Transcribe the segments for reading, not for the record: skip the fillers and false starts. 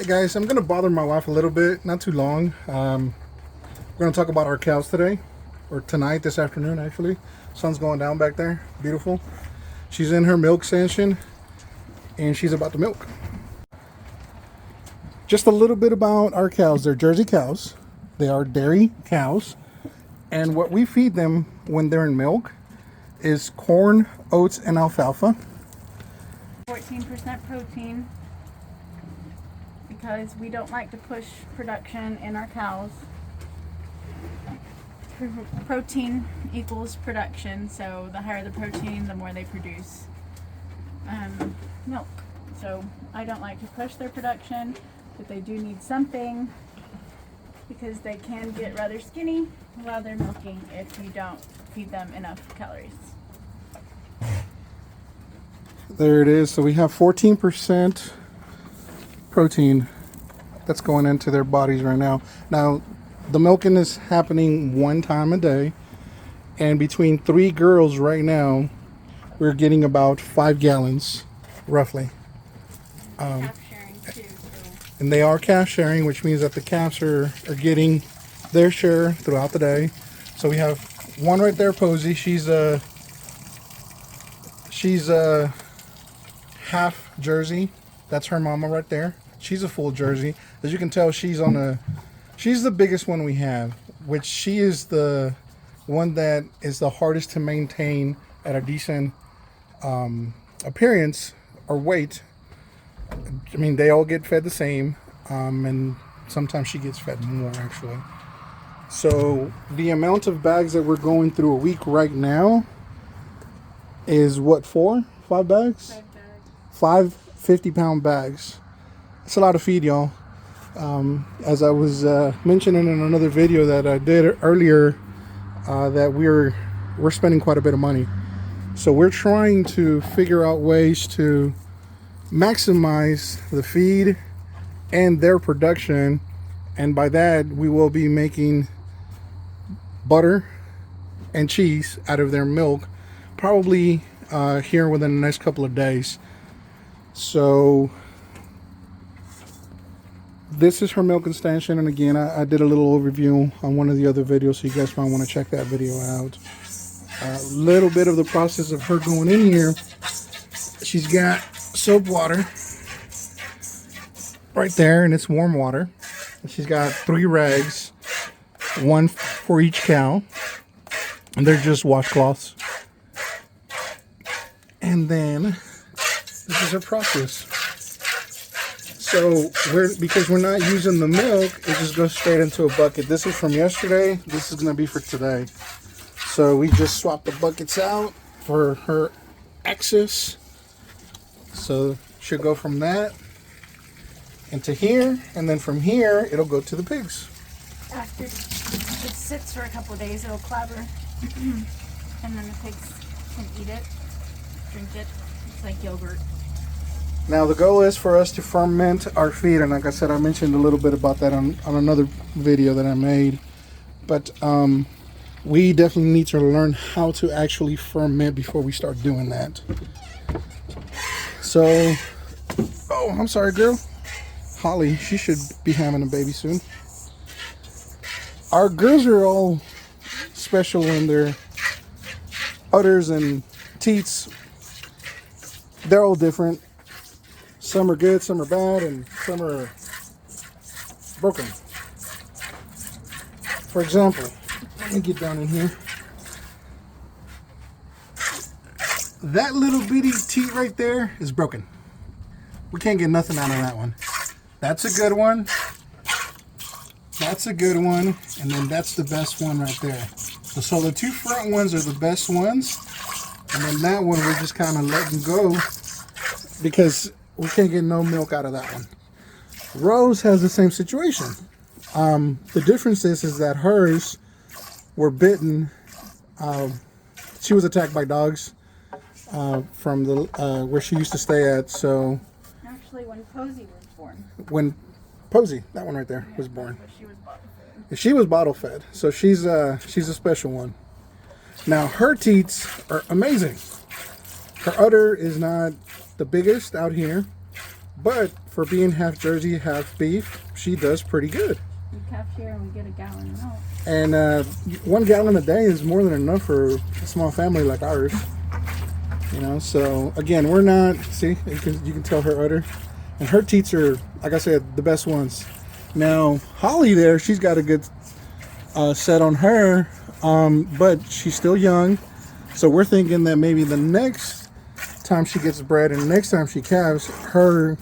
guys, I'm gonna bother my wife a little bit, not too long. We're gonna talk about our cows today, or tonight, this afternoon actually. Sun's going down back there, beautiful. She's in her milk station and she's about to milk. Just a little bit about our cows. They're Jersey cows. They are dairy cows, and what we feed them when they're in milk is corn, oats, and alfalfa. 14% protein, because we don't like to push production in our cows. Protein equals production, so the higher the protein, the more they produce milk. So I don't like to push their production, but they do need something because they can get rather skinny while they're milking if you don't feed them enough calories. There it is. So we have 14% protein that's going into their bodies right now. Now, the milking is happening one time a day, and between 3 girls right now, we're getting about 5 gallons, roughly. Calf sharing too, so. And they are calf sharing, which means that the calves are getting their share throughout the day. So we have one right there, Posey. She's a half Jersey. That's her mama right there. She's a full Jersey. As you can tell, she's the biggest one we have, which she is the one that is the hardest to maintain at a decent appearance or weight. I mean, they all get fed the same, and sometimes she gets fed more actually. So the amount of bags that we're going through a week right now is what, 5 bags? 5 bags. 5 50-pound bags. It's a lot of feed, y'all. As I was mentioning in another video that I did earlier, that we're spending quite a bit of money. So we're trying to figure out ways to maximize the feed and their production, and by that we will be making butter and cheese out of their milk, probably here within the next couple of days. So this is her milking station, and again, I did a little overview on one of the other videos, so you guys might want to check that video out. A little bit of the process of her going in here. She's got soap water right there, and it's warm water. And she's got 3 rags, one for each cow, and they're just washcloths. And then this is her process. So because we're not using the milk, it just goes straight into a bucket. This is from yesterday. This is going to be for today. So we just swap the buckets out for her excess. So she'll go from that into here, and then from here it'll go to the pigs. After it sits for a couple of days, it'll clabber, and then the pigs can eat it, drink it. It's like yogurt. Now the goal is for us to ferment our feed, and like I said, I mentioned a little bit about that on another video that I made. But we definitely need to learn how to actually ferment before we start doing that. So, oh, I'm sorry, girl. Holly, she should be having a baby soon. Our girls are all special in their udders and teats. They're all different. Some are good, some are bad, and some are broken. For example, let me get down in here. That little bitty teat right there is broken. We can't get nothing out of that one. That's a good one. That's a good one. And then that's the best one right there. So the 2 front ones are the best ones. And then that one we're just kind of letting go because we can't get no milk out of that one. Rose has the same situation. The difference is that hers were bitten. She was attacked by dogs from the where she used to stay at. So Actually, when Posey was born. When Posey, that one right there, was born. But she was bottle fed. She was bottle fed, so she's a special one. Now her teats are amazing. Her udder is not the biggest out here, but for being half Jersey, half beef, she does pretty good. We calf here and we get a gallon of milk. And 1 gallon a day is more than enough for a small family like ours. You know, so again, we're not, see, you can tell her udder. And her teats are, like I said, the best ones. Now, Holly there, she's got a good set on her, but she's still young. So we're thinking that maybe the next time she gets bred and the next time she calves, her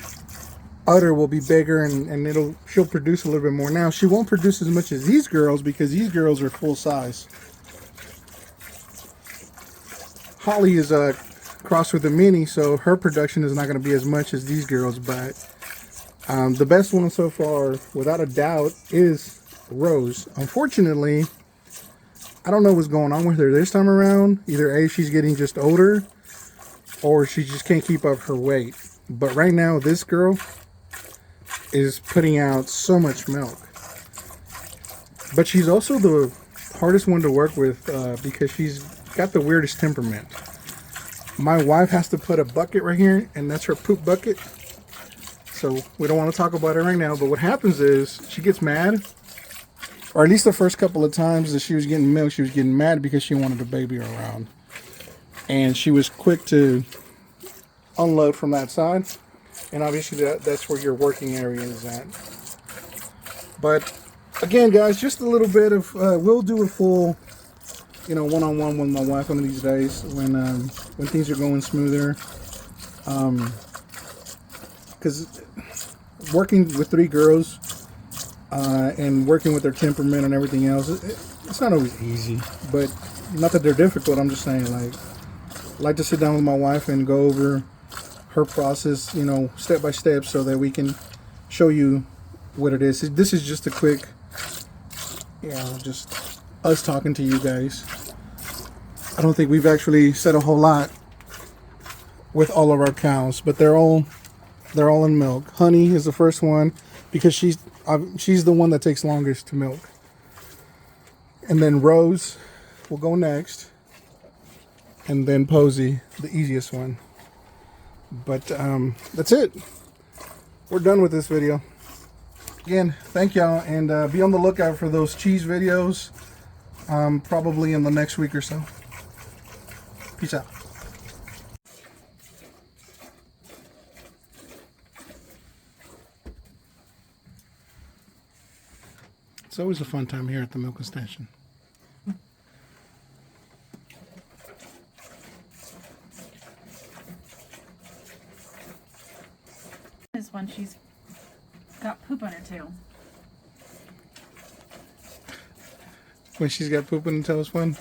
udder will be bigger and she'll produce a little bit more. Now, she won't produce as much as these girls because these girls are full size. Holly is crossed with a mini, so her production is not going to be as much as these girls, but the best one so far, without a doubt, is Rose. Unfortunately, I don't know what's going on with her this time around. Either A, she's getting just older, or she just can't keep up her weight. But right now, this girl is putting out so much milk. But she's also the hardest one to work with because she's got the weirdest temperament. My wife has to put a bucket right here, and that's her poop bucket. So we don't want to talk about it right now, but what happens is she gets mad, or at least the first couple of times that she was getting milk, she was getting mad because she wanted a baby around. And she was quick to unload from that side. And obviously that's where your working area is at. But again, guys, just a little bit of, we'll do a full, you know, one-on-one with my wife one of these days when things are going smoother. Because working with 3 girls and working with their temperament and everything else, it's not always easy. But not that they're difficult. I'm just saying, like, I like to sit down with my wife and go over her process, you know, step by step, so that we can show you what it is. This is just a quick, you know, just us talking to you guys. I don't think we've actually said a whole lot with all of our cows, but they're all in milk. Honey is the first one because she's the one that takes longest to milk. And then Rose will go next. And then Posey, the easiest one. But that's it. We're done with this video. Again, thank y'all, and be on the lookout for those cheese videos probably in the next week or so. Peace out. It's always a fun time here at the milking station. Is when she's got poop on her tail. When she's got poop on her tail is fun.